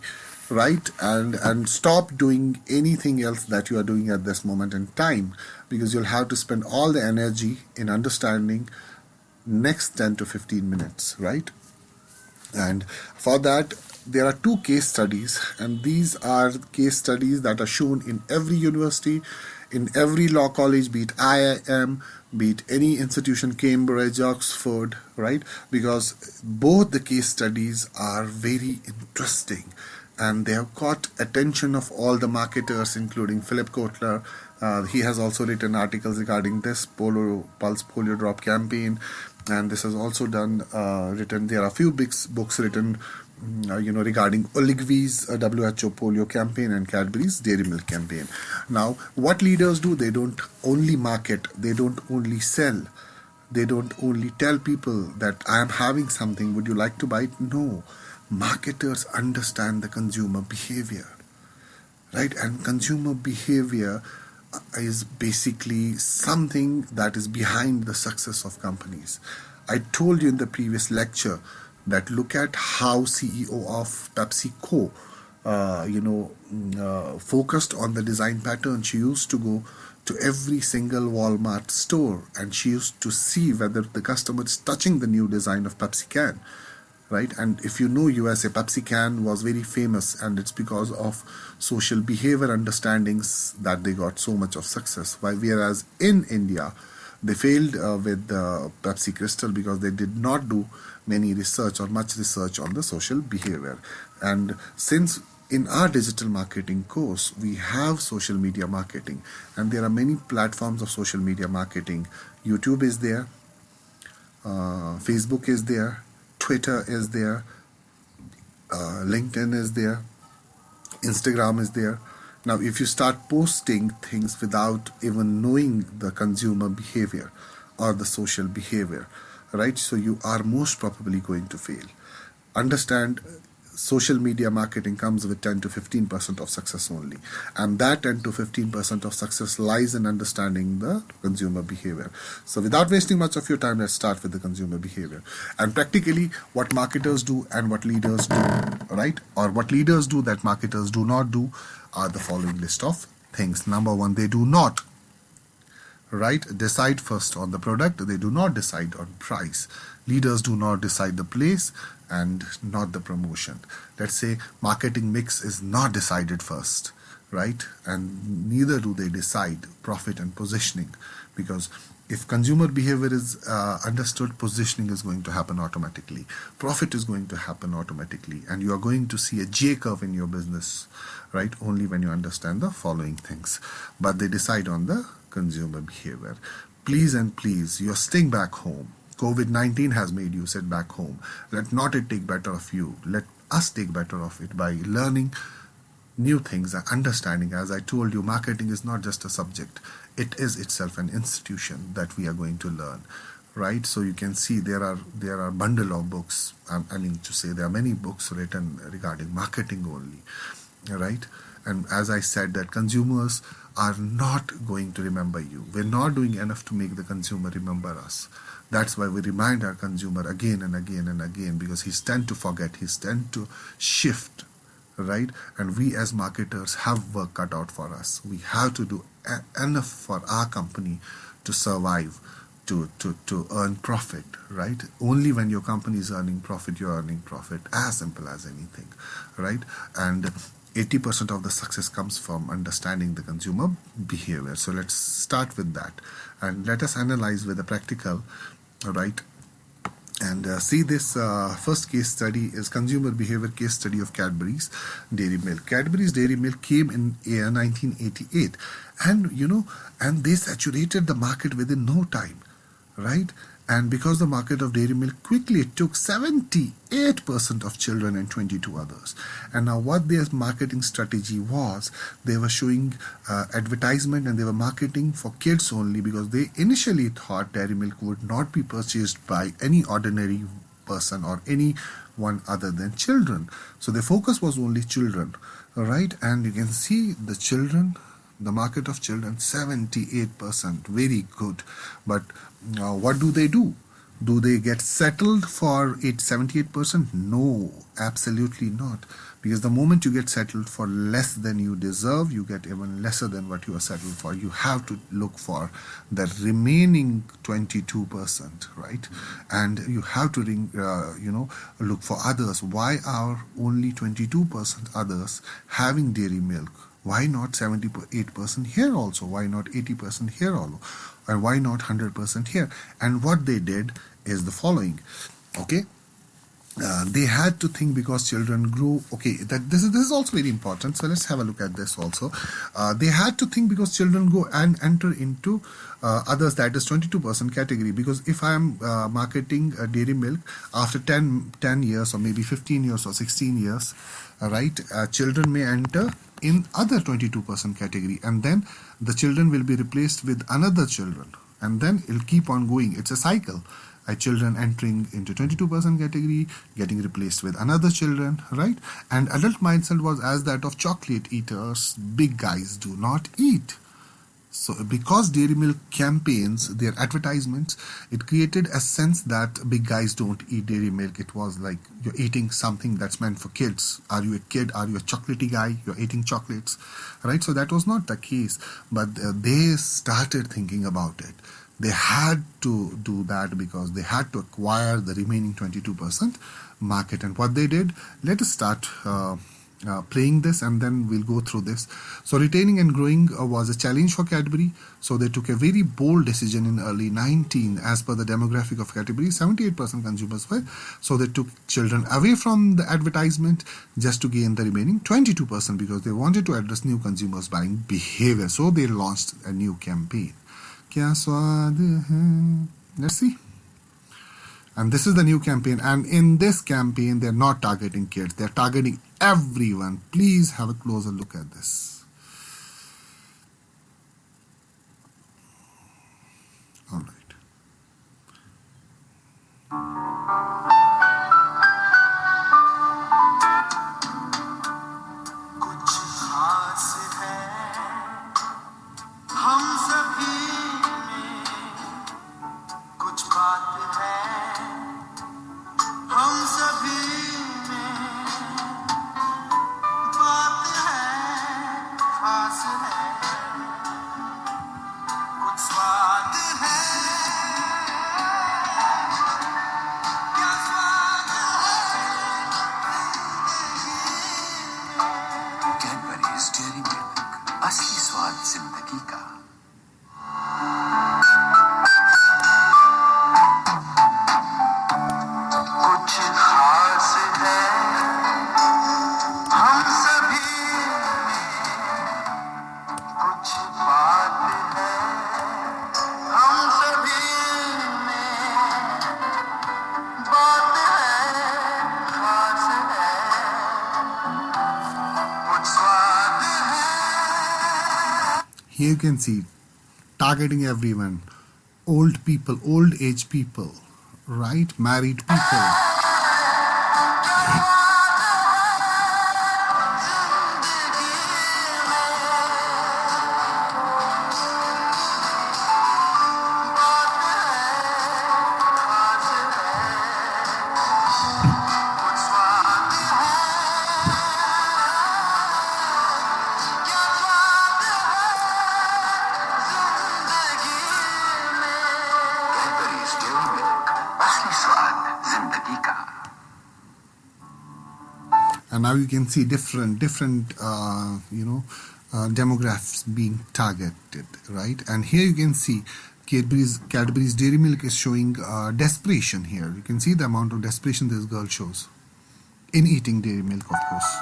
right, and stop doing anything else that you are doing at this moment in time, because you'll have to spend all the energy in understanding next 10 to 15 minutes, right? And for that, there are two case studies, and these are case studies that are shown in every university, in every law college, be it IIM, be it any institution, Cambridge, Oxford, right? Because both the case studies are very interesting and they have caught attention of all the marketers, including Philip Kotler. He has also written articles regarding this Pulse Polio Drop campaign, and this has also written. There are a few big books written, regarding Oligopoly's WHO polio campaign and Cadbury's dairy milk campaign. Now, what leaders do? They don't only market. They don't only sell. They don't only tell people that I am having something. Would you like to buy it? No. Marketers understand the consumer behavior, right? And consumer behavior is basically something that is behind the success of companies. I told you in the previous lecture that look at how CEO of PepsiCo, focused on the design pattern. She used to go to every single Walmart store and she used to see whether the customer is touching the new design of Pepsi can. Right? And if you know USA, Pepsi can was very famous, and it's because of social behavior understandings that they got so much of success. Whereas in India, they failed with Pepsi Crystal because they did not do many research or much research on the social behavior. And since in our digital marketing course, we have social media marketing, and there are many platforms of social media marketing. YouTube is there, Facebook is there, Twitter is there, LinkedIn is there, Instagram is there. Now, if you start posting things without even knowing the consumer behavior or the social behavior, right, so you are most probably going to fail. Understand, social media marketing comes with 10 to 15% of success only. And that 10 to 15% of success lies in understanding the consumer behavior. So without wasting much of your time, let's start with the consumer behavior. And practically what marketers do and what leaders do, right? Or what leaders do that marketers do not do are the following list of things. Number one, they do not, right, decide first on the product. They do not decide on price. Leaders do not decide the place and not the promotion. Let's say marketing mix is not decided first, right? And neither do they decide profit and positioning, because if consumer behavior is understood, positioning is going to happen automatically. Profit is going to happen automatically, and you are going to see a J curve in your business, right? Only when you understand the following things. But they decide on the consumer behavior. Please and please, you're staying back home. COVID-19 has made you sit back home. Let not it take better of you. Let us take better of it by learning new things and understanding. As I told you, marketing is not just a subject, it is itself an institution that we are going to learn, right? So you can see there are bundle of books. I mean to say, there are many books written regarding marketing only, right? And as I said, that consumers are not going to remember you. We're not doing enough to make the consumer remember us. That's why we remind our consumer again and again and again, because he's tend to forget, he's tend to shift, right? And we as marketers have work cut out for us. We have to do enough for our company to survive, to earn profit, right? Only when your company is earning profit, you're earning profit. As simple as anything, right? And 80% of the success comes from understanding the consumer behavior. So let's start with that, and let us analyze with a practical, right? And see, this first case study is consumer behavior case study of Cadbury's Dairy Milk. Cadbury's Dairy Milk came in year 1988, and they saturated the market within no time, right? And because the market of dairy milk quickly took 78% of children and 22 others. And now what their marketing strategy was, they were showing advertisement, and they were marketing for kids only, because they initially thought dairy milk would not be purchased by any ordinary person or anyone other than children. So their focus was only children, right? And you can see the children, the market of children, 78%, very good. But what do? Do they get settled for 78%? No, absolutely not. Because the moment you get settled for less than you deserve, you get even lesser than what you are settled for. You have to look for the remaining 22%, right? And you have to look for others. Why are only 22% others having dairy milk? Why not 78% here also? Why not 80% here also? And why not 100% here? And what they did is the following. Okay, they had to think, because children grew. Okay, that this is also very important. So let's have a look at this also. They had to think, because children go and enter into others, that is 22% category. Because if I am marketing dairy milk after 10 years, or maybe 15 years or 16 years, right, children may enter in other 22% category, and then the children will be replaced with another children, and then it'll keep on going. It's a cycle. Children entering into 22% category, getting replaced with another children, right? And adult mindset was as that of chocolate eaters. Big guys do not eat. So because dairy milk campaigns, their advertisements, it created a sense that big guys don't eat dairy milk. It was like you're eating something that's meant for kids. Are you a kid? Are you a chocolatey guy? You're eating chocolates, right? So that was not the case. But they started thinking about it. They had to do that because they had to acquire the remaining 22% market. And what they did, let us start playing this, and then we'll go through this. So retaining and growing was a challenge for Cadbury. So they took a very bold decision in early 19. As per the demographic of Cadbury, 78% consumers were. So they took children away from the advertisement just to gain the remaining 22%, because they wanted to address new consumers buying behavior. So they launched a new campaign. Kya swad hai? Let's see. And this is the new campaign. And in this campaign, they're not targeting kids. They're targeting everyone. Please have a closer look at this. All right. Here you can see targeting everyone, old people, old age people, right? Married people. And now you can see different demographics being targeted, right? And here you can see Cadbury's Dairy Milk is showing desperation here. You can see the amount of desperation this girl shows in eating dairy milk, of course.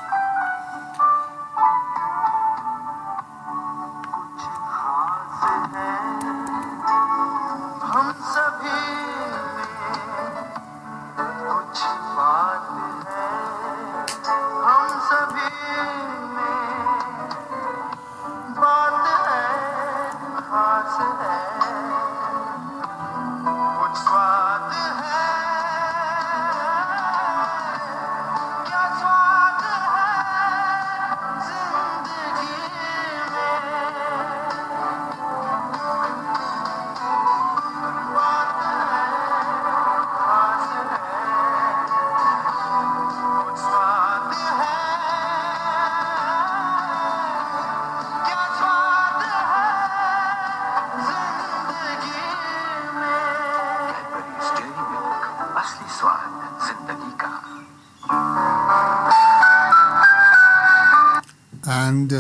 And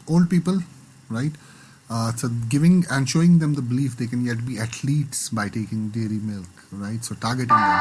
old people, right? So giving and showing them the belief they can yet be athletes by taking dairy milk, right? So targeting them.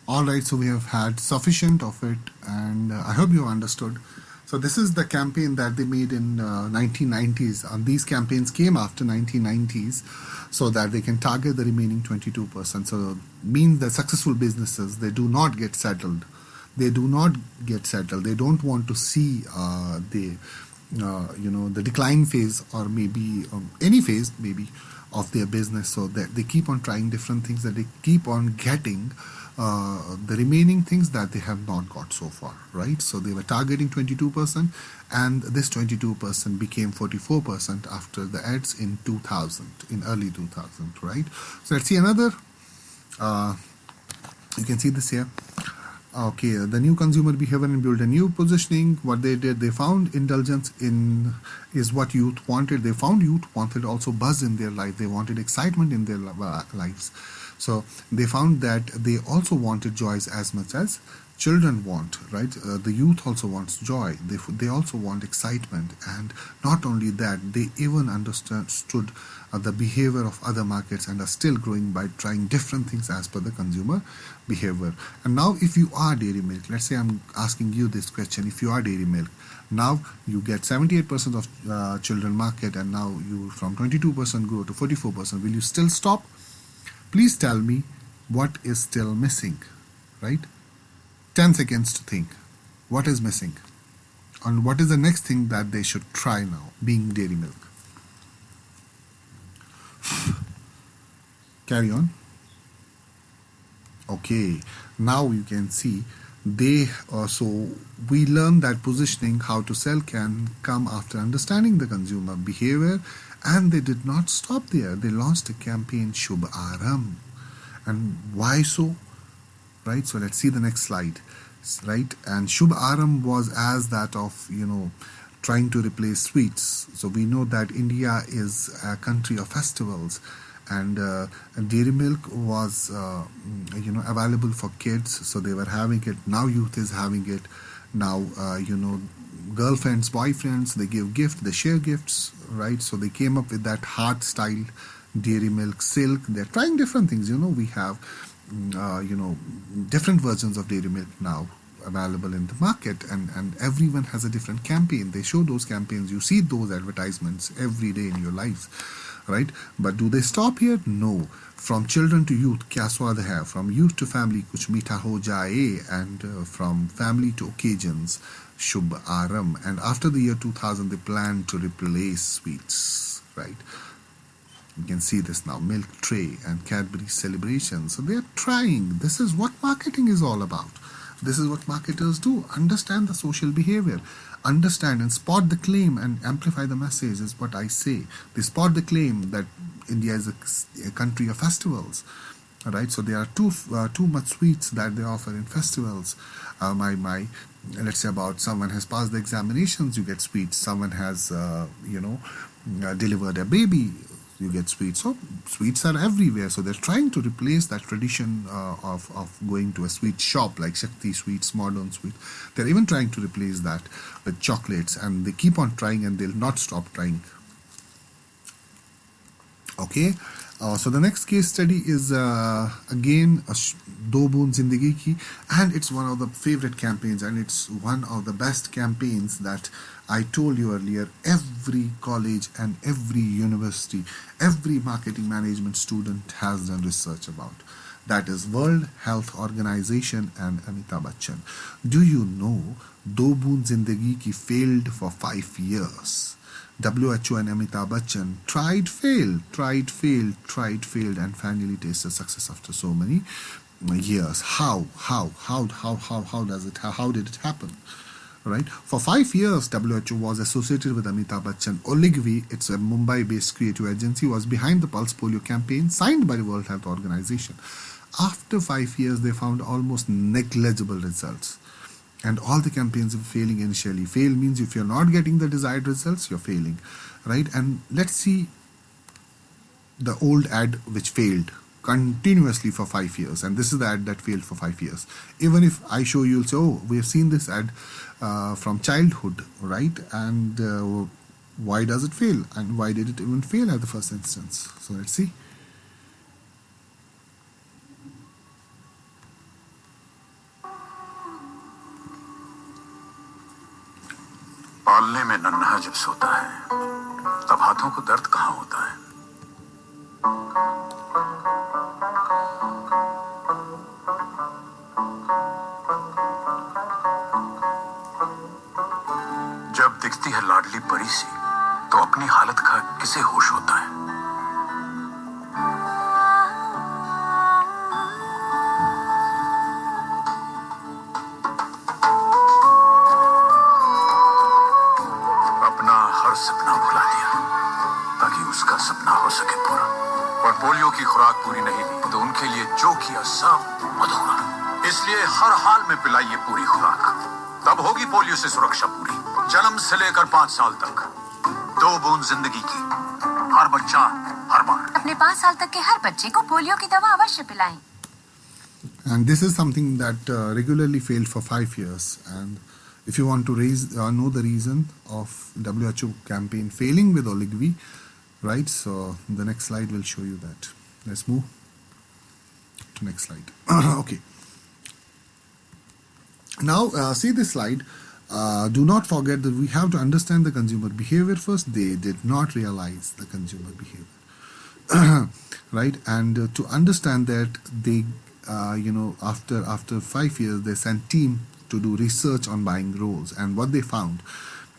Alright, so we have had sufficient of it, and I hope you understood. So this is the campaign that they made in 1990s, and these campaigns came after 1990s so that they can target the remaining 22%. So means that successful businesses, they do not get settled. They do not get settled. They don't want to see the decline phase, or maybe any phase maybe of their business, so that they keep on trying different things, that they keep on getting the remaining things that they have not got so far, right? So they were targeting 22%, and this 22% became 44% after the ads in 2000, in early 2000, right? So let's see another. You can see this here. Okay, the new consumer behavior and build a new positioning. What they did, they found indulgence in is what youth wanted. They found youth wanted also buzz in their life. They wanted excitement in their lives. So they found that they also wanted joys as much as children want, right? The youth also wants joy. They also want excitement, and not only that, they even understood the behavior of other markets and are still growing by trying different things as per the consumer behavior. And now, if you are Dairy Milk, let's say I'm asking you this question: if you are Dairy Milk, now you get 78% of children market, and now you from 22% grow to 44%. Will you still stop? Please tell me what is still missing, right? 10 seconds to think. What is missing? And what is the next thing that they should try now, being Dairy Milk? Carry on. Okay, now you can see so we learned that positioning, how to sell, can come after understanding the consumer behavior, and they did not stop there. They launched a campaign, Shubh Aram. And why so? Right, so let's see the next slide, right? And Shubh Aram was as that of trying to replace sweets. So we know that India is a country of festivals, and dairy milk was available for kids, so they were having it. Now youth is having it. Now girlfriends, boyfriends, they give gift, they share gifts, right? So they came up with that hard style dairy milk, silk. They're trying different things. We have different versions of dairy milk now available in the market, and everyone has a different campaign. They show those campaigns. You see those advertisements every day in your lives, right? But do they stop here? No. From children to youth, kya swad hai? From youth to family, kuch meetha ho jaye, and from family to occasions, shubh aram. And after the year 2000, they plan to replace sweets, right? You can see this now, milk tray and Cadbury celebration. So they're trying. This is what marketing is all about. This is what marketers do. Understand the social behavior. Understand and spot the claim and amplify the message is what I say. They spot the claim that India is a country of festivals. All right, so there are too much sweets that they offer in festivals. Let's say about someone has passed the examinations, you get sweets. Someone has delivered a baby, you get sweets. So sweets are everywhere. So they're trying to replace that tradition of going to a sweet shop like Shakti Sweets, Modern Sweet. They're even trying to replace that with chocolates, and they keep on trying and they'll not stop trying. Okay, so the next case study is again Do Boon Zindagi Ki, and it's one of the favorite campaigns, and it's one of the best campaigns that I told you earlier. Every college and every university, every marketing management student has done research about. That is World Health Organization and Amitabh Bachchan. Do you know Do Boon Zindagi Ki failed for 5 years? WHO and Amitabh Bachchan tried, failed, and finally tasted success after so many years. How did it happen? Right? For 5 years, WHO was associated with Amitabh Bachchan. Oligopoly, it's a Mumbai-based creative agency, was behind the Pulse Polio campaign signed by the World Health Organization. After 5 years, they found almost negligible results. And all the campaigns were failing initially. Fail means if you're not getting the desired results, you're failing, right? And let's see the old ad which failed continuously for 5 years. And this is the ad that failed for 5 years. Even if I show you, you'll say, oh, we have seen this ad from childhood, right? And why does it fail? And why did it even fail at the first instance? So let's see. पालने में नन्हा जब सोता है तब हाथों को दर्द कहाँ होता है। जब दिखती है लाडली परी सी तो अपनी हालत का किसे होश होता है। सपना भुला दिया ताकि उसका सपना हो सके पूरा। और पोलियो की खुराक पूरी नहीं ली तो उनके लिए जो किया सब अधूरा। इसलिए हर हाल में पिलाइए पूरी खुराक, तब होगी पोलियो से सुरक्षा पूरी। जन्म से लेकर 5 साल तक 2 बूंद जिंदगी की, हर बच्चा हर बार। अपने 5 साल तक के हर बच्चे को पोलियो की दवा अवश्य पिलाएं। And this is something that regularly failed for 5 years. And if you want to know the reason of WHO campaign failing with Oligopoly, right? So the next slide will show you that. Let's move to next slide. Okay. Now see this slide. Do not forget that we have to understand the consumer behavior first. They did not realize the consumer behavior, right? And to understand that, they, after 5 years, they sent team to do research on buying roles. And what they found,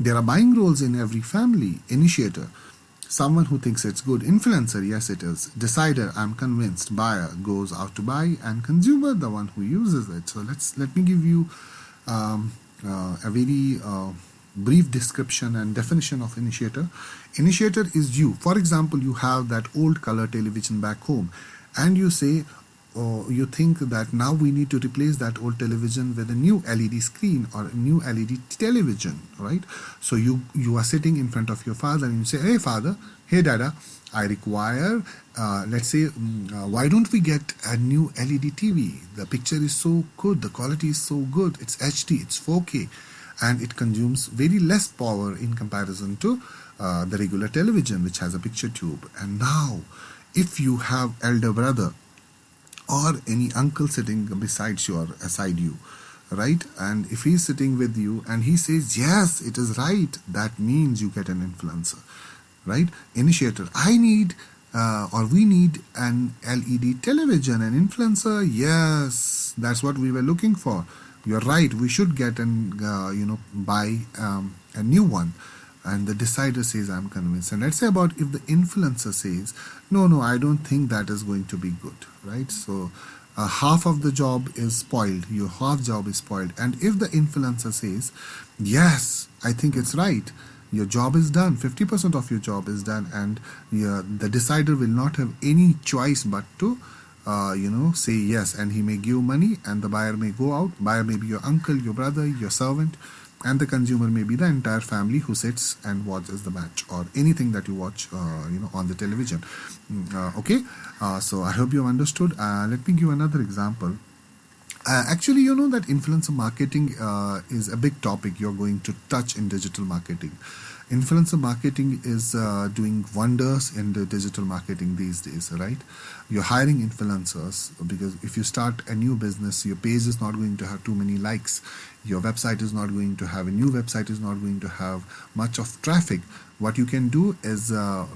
there are buying roles in every family. Initiator, someone who thinks it's good. Influencer, yes it is. Decider, I'm convinced. Buyer goes out to buy. And consumer, the one who uses it. So let me give you a very brief description and definition of initiator. Initiator is you. For example, you have that old color television back home and you say, you think that now we need to replace that old television with a new LED screen or a new LED television, right? So you are sitting in front of your father and you say, hey father, hey dada, I require, let's say, why don't we get a new LED TV? The picture is so good, the quality is so good, it's HD, it's 4K, and it consumes very less power in comparison to the regular television, which has a picture tube. And now, if you have elder brother or any uncle sitting aside you, right, and if he's sitting with you and he says yes, it is right, that means you get an influencer, right? Initiator, I need or we need an LED television, an influencer. Yes, that's what we were looking for. You're right, we should get and buy a new one. And the decider says, I'm convinced. And let's say about if the influencer says, no, I don't think that is going to be good, right? So half of the job is spoiled, your half job is spoiled. And if the influencer says, yes, I think it's right, your job is done, 50% of your job is done, and the decider will not have any choice but to say yes, and he may give money and the buyer may go out. Buyer may be your uncle, your brother, your servant, and the consumer may be the entire family who sits and watches the match or anything that you watch on the television. Okay, so I hope you have understood. Let me give another example. Actually, you know that influencer marketing is a big topic you're going to touch in digital marketing. Influencer marketing is doing wonders in the digital marketing these days, right? You're hiring influencers because if you start a new business, your page is not going to have too many likes. Your website is not going to have, a new website is not going to have much of traffic. What you can do is, hire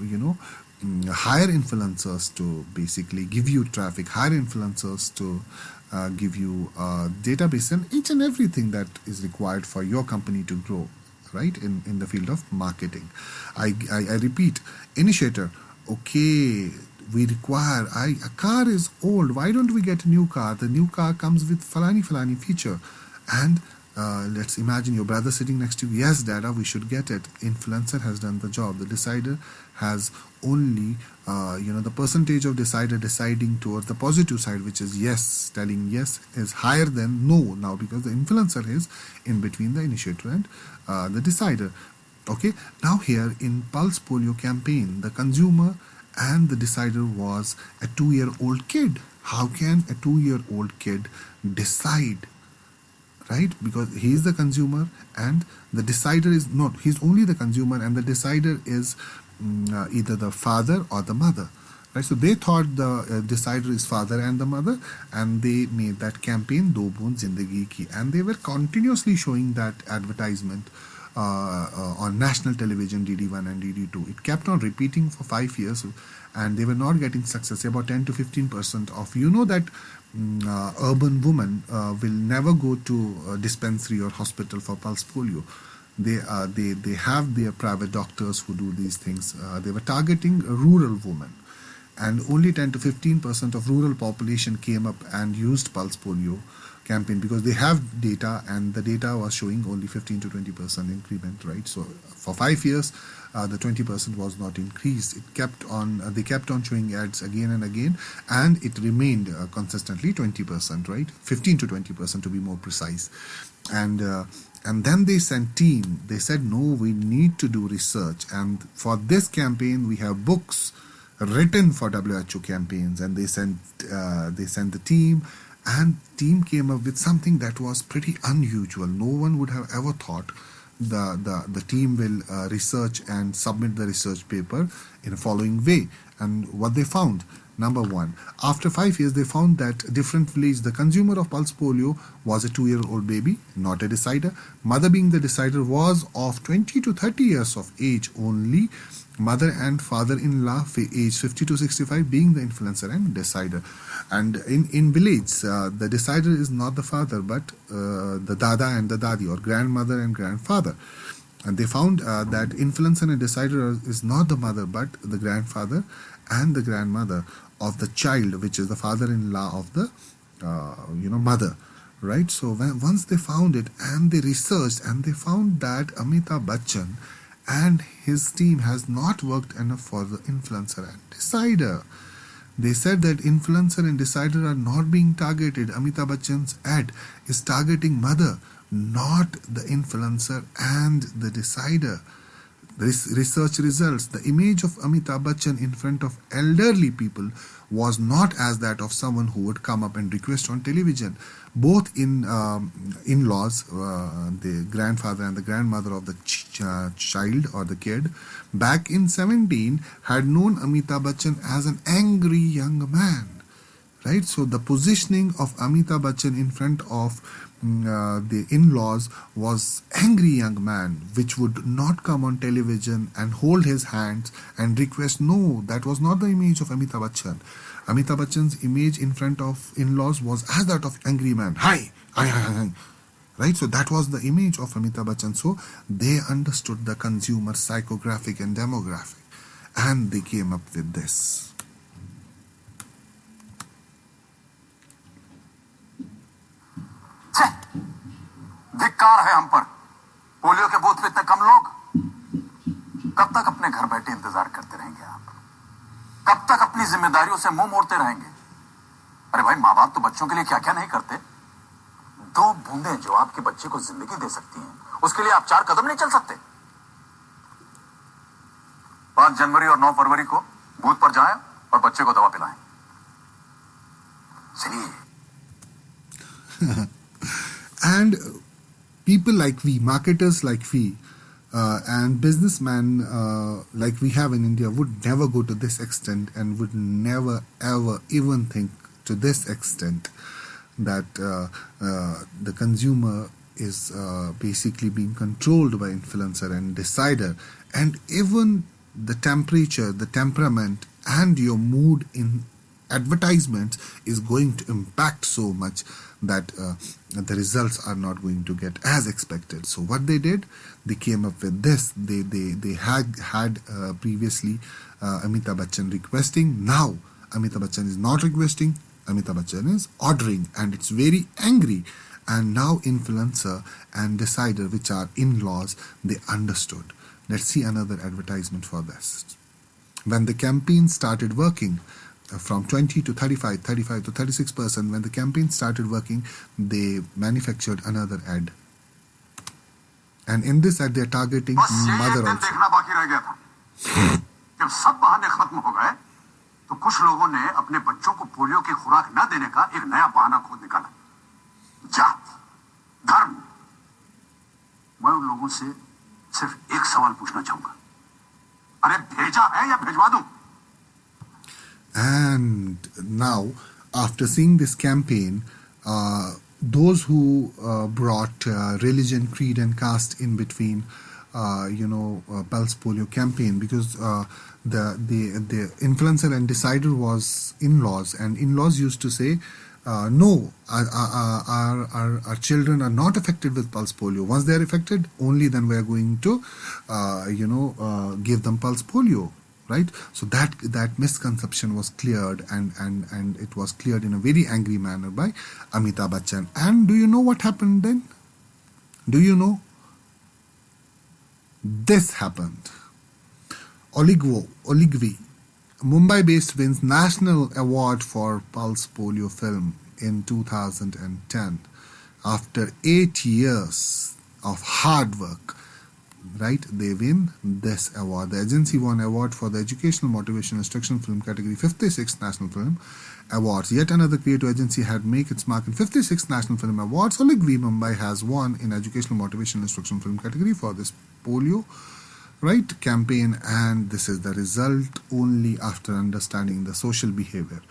influencers to basically give you traffic, hire influencers to give you a database and each and everything that is required for your company to grow, right, in the field of marketing. I repeat, initiator, okay, we require, a car is old, why don't we get a new car? The new car comes with falani feature. And let's imagine your brother sitting next to you. Yes, dada, we should get it. Influencer has done the job. The decider has only, the percentage of decider deciding towards the positive side, which is yes, telling yes, is higher than no now because the influencer is in between the initiator and the decider. Okay, now here in Pulse Polio campaign, the consumer and the decider was a 2-year-old kid. How can a 2-year-old kid decide? Right, because he is the consumer and the decider is not, he's only the consumer and the decider is either the father or the mother, right? So they thought the decider is father and the mother, and they made that campaign Do Boon Zindagi Ki, and they were continuously showing that advertisement on national television, DD1 and DD2. It kept on repeating for 5 years and they were not getting success. About 10 to 15% of, that urban women will never go to a dispensary or hospital for pulse polio. They have their private doctors who do these things. They were targeting rural women, and only 10 to 15% of rural population came up and used pulse polio campaign because they have data, and the data was showing only 15 to 20% increment, right? So for 5 years, the 20% was not increased. They kept on showing ads again and again, and it remained consistently 20%, right? 15 to 20% to be more precise. And then they sent team. They said, no, we need to do research, and for this campaign we have books written for WHO campaigns, and they sent the team. And team came up with something that was pretty unusual. No one would have ever thought the team will research and submit the research paper in a following way. And what they found, number one, after 5 years, they found that different village, the consumer of pulse polio was a 2-year-old baby, not a decider. Mother being the decider was of 20 to 30 years of age only. Mother and father-in-law age 50 to 65 being the influencer and decider. And in village, the decider is not the father but the dada and the dadi, or grandmother and grandfather. And they found that influencer and decider is not the mother but the grandfather and the grandmother of the child, which is the father-in-law of the mother. Right? So once they found it and they researched and they found that Amitabh Bachchan and his team has not worked enough for the influencer and decider. They said that influencer and decider are not being targeted. Amitabh Bachchan's ad is targeting mother, not the influencer and the decider. Research results, the image of Amitabh Bachchan in front of elderly people was not as that of someone who would come up and request on television. Both in-laws, the grandfather and the grandmother of the child or the kid, back in 17 had known Amitabh Bachchan as an angry young man. Right? So the positioning of Amitabh Bachchan in front of the in-laws was angry young man, which would not come on television and hold his hands and request. No, that was not the image of Amitabh Bachchan. Amitabh Bachchan's image in front of in-laws was as that of angry man. Hi. Right? So that was the image of Amitabh Bachchan. So they understood the consumer psychographic and demographic, and they came up with this. धिक्कार है हम पर, polio के booth पे इतने कम लोग। कब तक अपने घर बैठे इंतजार करते रहेंगे आप? कब तक अपनी जिम्मेदारियों से मुंह मोड़ते रहेंगे? अरे भाई, माँ बाप तो बच्चों के लिए क्या क्या नहीं करते। 2 बूंदें जो आपके बच्चे को जिंदगी दे सकती हैं, उसके लिए आप 4 कदम नहीं चल सकते। 5 जनवरी और 9 फरवरी को बूथ पर जाएं और बच्चे को दवा पिलाएं। चलिए। And people like we, marketers like we, and businessmen like we have in India would never go to this extent and would never ever even think to this extent that the consumer is basically being controlled by influencer and decider, and even the temperature, the temperament, and your mood in advertisements is going to impact so much that the results are not going to get as expected. So what they did, they came up with this. They had previously Amitabh Bachchan requesting. Now Amitabh Bachchan is not requesting, Amitabh Bachchan is ordering, and it's very angry. And now influencer and decider, which are in-laws, they understood. Let's see another advertisement for this. When the campaign started working, from 20 to 35, 35 to 36%, when the campaign started working, they manufactured another ad. And in this ad, they're targeting mother also. जब सब बहाने खत्म हो गए, तो कुछ लोगों ने अपने बच्चों को पोलियो की खुराक न देने का एक नया बहाना खोद निकाला। जात, धर्म। मैं उन लोगों से सिर्फ एक सवाल पूछना चाहूंगा। अरे भेजा है या भेजवा दूं? And now, after seeing this campaign, those who brought religion, creed, and caste in between, Pulse Polio campaign, because the influencer and decider was in-laws, and in-laws used to say, no, our children are not affected with pulse polio. Once they are affected, only then we are going to, give them pulse polio. Right, so that misconception was cleared, and it was cleared in a very angry manner by Amitabh Bachchan. And do you know what happened then? Do you know? This happened. Oligvi, Mumbai-based, wins National Award for Pulse Polio film in 2010 after 8 years of hard work. Right, they win this award. The agency won award for the Educational Motivation Instruction Film category, 56th National Film Awards. Yet another creative agency had made its mark in 56th National Film Awards. Oligvi Mumbai has won in Educational Motivation Instruction Film category for this polio campaign, and this is the result only after understanding the social behavior.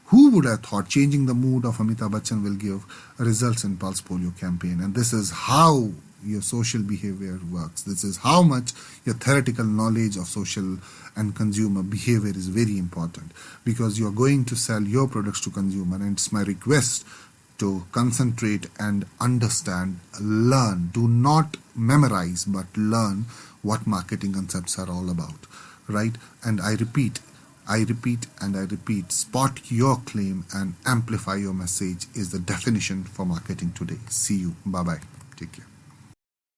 Who would have thought changing the mood of Amitabh Bachchan will give results in Pulse Polio campaign? And this is how your social behavior works. This is how much your theoretical knowledge of social and consumer behavior is very important, because you are going to sell your products to consumer, and it's my request to concentrate and understand, learn. Do not memorize, but learn what marketing concepts are all about, right? And I repeat, spot your claim and amplify your message is the definition for marketing today. See you. Bye-bye. Take care.